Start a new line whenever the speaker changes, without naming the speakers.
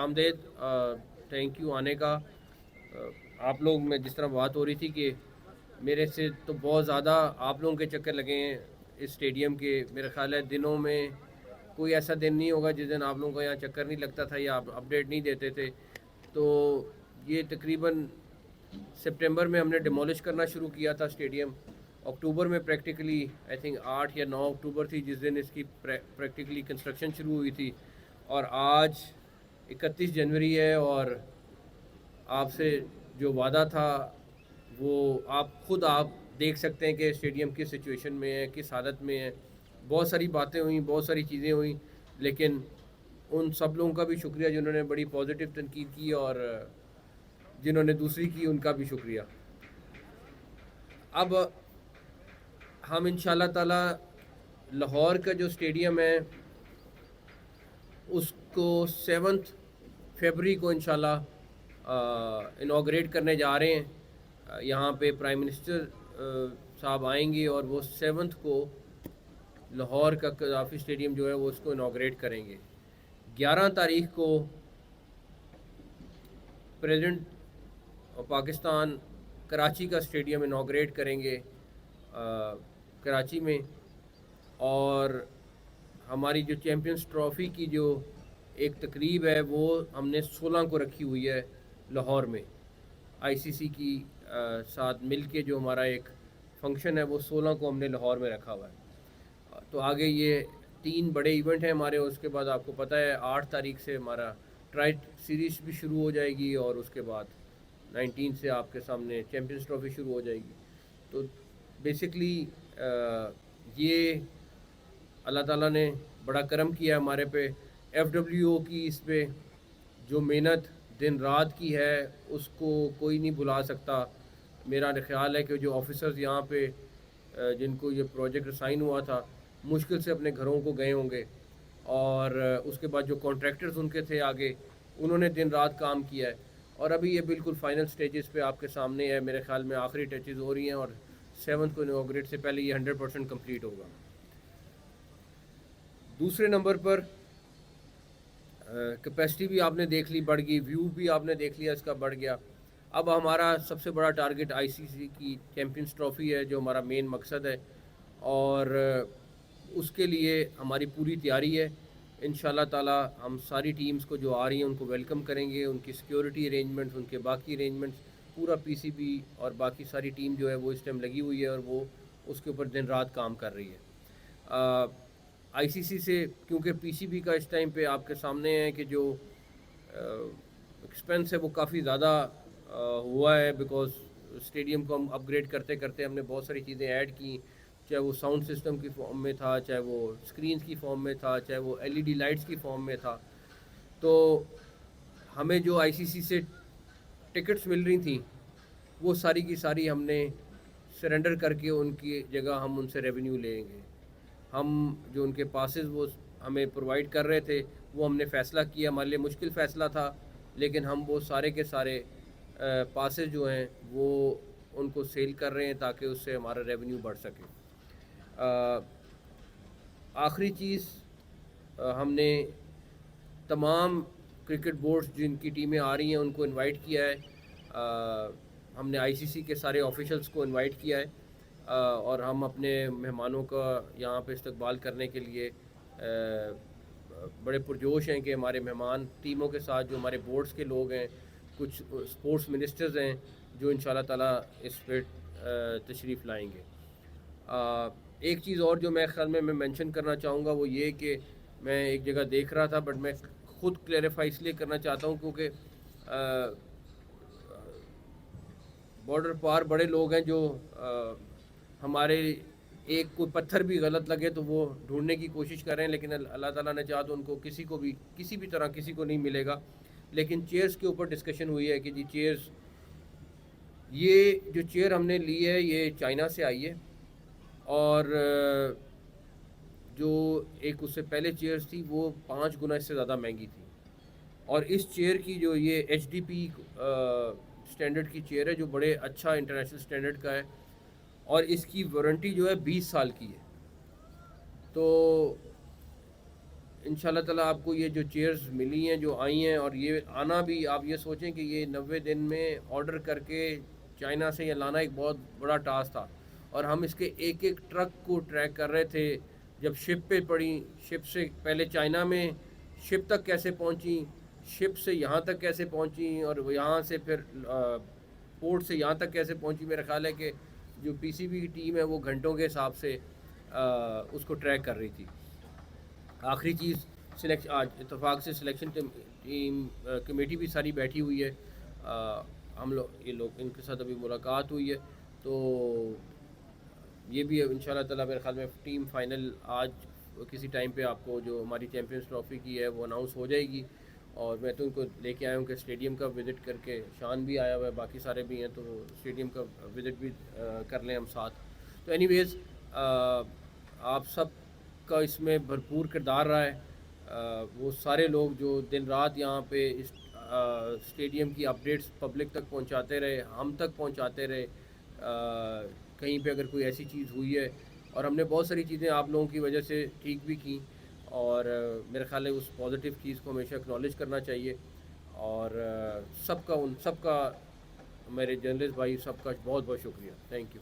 आमदेद। Thank you आने का। आप लोग में जिस तरह बात हो रही थी कि मेरे से तो बहुत ज़्यादा आप लोगों के चक्कर लगे हैं इस स्टेडियम के। मेरा ख्याल है दिनों में कोई ऐसा दिन नहीं होगा जिस दिन आप लोगों को यहाँ चक्कर नहीं लगता था या आप अपडेट नहीं देते थे। तो ये तकरीबन सितंबर में हमने डिमोलिश करना शुरू किया था स्टेडियम। अक्टूबर में प्रैक्टिकली आई थिंक 8 या 9 अक्टूबर थी जिस दिन इसकी प्रैक्टिकली कंस्ट्रक्शन शुरू हुई थी। और आज 31 जनवरी है और आपसे जो वादा था वो आप देख सकते हैं कि स्टेडियम किस सिचुएशन में है, किस हालत में है। बहुत सारी बातें हुई, बहुत सारी चीज़ें हुई, लेकिन उन सब लोगों का भी शुक्रिया जिन्होंने बड़ी पॉजिटिव तनकीद की और जिन्होंने दूसरी की उनका भी शुक्रिया। अब हम इंशाल्लाह ताला लाहौर का जो स्टेडियम है उसको 7 फरवरी को इंशाल्लाह इनाग्रेट करने जा रहे हैं। यहाँ पे प्राइम मिनिस्टर साहब आएंगे और वो 7 को लाहौर का कज़ाफ़ी स्टेडियम जो है वो उसको इनाग्रेट करेंगे। 11 तारीख को प्रेसिडेंट पाकिस्तान कराची का स्टेडियम इनाग्रेट करेंगे कराची में। और हमारी जो चैम्पियंस ट्रॉफ़ी की जो एक तकरीब है वो हमने 16 को रखी हुई है लाहौर में। आईसीसी की साथ मिल के जो हमारा एक फंक्शन है वो 16 को हमने लाहौर में रखा हुआ है। तो आगे ये 3 बड़े इवेंट हैं हमारे। उसके बाद आपको पता है 8 तारीख से हमारा ट्राई सीरीज़ भी शुरू हो जाएगी और उसके बाद 19 से आपके सामने चैम्पियंस ट्रॉफ़ी शुरू हो जाएगी। तो बेसिकली ये अल्लाह ताला ने बड़ा करम किया हमारे पे। एफडब्ल्यूओ की इस पे जो मेहनत दिन रात की है उसको कोई नहीं भुला सकता। मेरा ख्याल है कि जो ऑफिसर्स यहाँ पे जिनको ये प्रोजेक्ट असाइन हुआ था मुश्किल से अपने घरों को गए होंगे। और उसके बाद जो कॉन्ट्रैक्टर्स उनके थे आगे उन्होंने दिन रात काम किया है। और अभी ये बिल्कुल फाइनल स्टेजेस पे आपके सामने है। मेरे ख्याल में आखिरी टचेज़ हो रही हैं और 7 को इनॉग्रेट से पहले ये 100% कम्प्लीट होगा। दूसरे नंबर पर कैपेसिटी भी आपने देख ली बढ़ गई, व्यू भी आपने देख लिया इसका बढ़ गया। अब हमारा सबसे बड़ा टारगेट आईसीसी की चैम्पियंस ट्रॉफ़ी है जो हमारा मेन मकसद है और उसके लिए हमारी पूरी तैयारी है। इंशाल्लाह ताला हम सारी टीम्स को जो आ रही हैं उनको वेलकम करेंगे। उनकी सिक्योरिटी अरेंजमेंट्स, उनके बाकी अरेंजमेंट्स, पूरा पीसीबी और बाकी सारी टीम जो है वो इस टाइम लगी हुई है और वो उसके ऊपर दिन रात काम कर रही है। आईसीसी से क्योंकि पीसीबी का इस टाइम पे आपके सामने है कि जो एक्सपेंस है वो काफ़ी ज़्यादा हुआ है बिकॉज़ स्टेडियम को हम अपग्रेड करते करते हमने बहुत सारी चीज़ें ऐड की। चाहे वो साउंड सिस्टम की फॉर्म में था, चाहे वो स्क्रीन्स की फॉर्म में था, चाहे वो एलईडी लाइट्स की फॉर्म में था। तो हमें जो आईसीसी से टिकट्स मिल रही थी वो सारी की सारी हमने सरेंडर करके उनकी जगह हम उनसे रेवेन्यू लेंगे। हम जो उनके पासेस वो हमें प्रोवाइड कर रहे थे वो हमने फ़ैसला किया। हमारे लिए मुश्किल फ़ैसला था लेकिन हम वो सारे के सारे पासेस जो हैं वो उनको सेल कर रहे हैं ताकि उससे हमारा रेवेन्यू बढ़ सके। आखिरी चीज़ हमने तमाम क्रिकेट बोर्ड्स जिनकी टीमें आ रही हैं उनको इनवाइट किया है। हमने आईसीसी के सारे ऑफिशियल्स को इनवाइट किया है और हम अपने मेहमानों का यहाँ पे इस्तकबाल करने के लिए बड़े पुरजोश हैं कि हमारे मेहमान टीमों के साथ जो हमारे बोर्ड्स के लोग हैं, कुछ स्पोर्ट्स मिनिस्टर्स हैं जो इंशाल्लाह ताला इस पे तशरीफ़ लाएंगे। एक चीज़ और जो मैं ख्याल में मैं मेंशन करना चाहूँगा वो ये कि मैं एक जगह देख रहा था बट मैं ख़ुद क्लैरिफाई इसलिए करना चाहता हूँ क्योंकि बॉर्डर पार बड़े लोग हैं जो हमारे एक कोई पत्थर भी गलत लगे तो वो ढूंढने की कोशिश कर रहे हैं, लेकिन अल्लाह ताला ने चाहा तो उनको किसी को भी किसी भी तरह किसी को नहीं मिलेगा। लेकिन चेयर्स के ऊपर डिस्कशन हुई है कि जी चेयर्स, ये जो चेयर हमने ली है ये चाइना से आई है और जो एक उससे पहले चेयर्स थी वो 5 गुना इससे ज़्यादा महंगी थी। और इस चेयर की जो ये एचडीपी स्टैंडर्ड की चेयर है जो बड़े अच्छा इंटरनेशनल स्टैंडर्ड का है और इसकी वारंटी जो है 20 साल की है। तो इंशाल्लाह ताला आपको ये जो चेयर्स मिली हैं, जो आई हैं, और ये आना भी, आप ये सोचें कि ये 90 दिन में ऑर्डर करके चाइना से ये लाना एक बहुत बड़ा टास्क था, और हम इसके एक एक ट्रक को ट्रैक कर रहे थे। जब शिप पे पड़ी, शिप से पहले चाइना में शिप तक कैसे पहुंची, शिप से यहाँ तक कैसे पहुंची, और यहाँ से फिर पोर्ट से यहाँ तक कैसे पहुंची। मेरा ख्याल है कि जो पीसीबी की टीम है वो घंटों के हिसाब से उसको ट्रैक कर रही थी। आखिरी चीज़, आज इत्तेफाक से सिलेक्शन टीम कमेटी भी सारी बैठी हुई है। हम लोग, ये लोग, इनके साथ अभी मुलाकात हुई है, तो ये भी इंशाल्लाह ताला मेरे ख्याल में टीम फाइनल आज किसी टाइम पे आपको जो हमारी चैम्पियंस ट्रॉफ़ी की है वो अनाउंस हो जाएगी। और मैं तो उनको लेके आया हूँ कि स्टेडियम का विज़िट करके, शान भी आया हुआ है, बाकी सारे भी हैं, तो स्टेडियम का विज़िट भी कर लें हम साथ। तो एनीवेज़, आप सब का इसमें भरपूर किरदार रहा है। वो सारे लोग जो दिन रात यहाँ पे इस स्टेडियम की अपडेट्स पब्लिक तक पहुँचाते रहे, हम तक पहुँचाते रहे। कहीं पे अगर कोई ऐसी चीज़ हुई है, और हमने बहुत सारी चीज़ें आप लोगों की वजह से ठीक भी की, और मेरा ख्याल है उस पॉजिटिव चीज़ को हमेशा एक्नॉलेज करना चाहिए। और सबका, उन सबका, मेरे जर्नलिस्ट भाई सबका बहुत बहुत शुक्रिया। Thank you.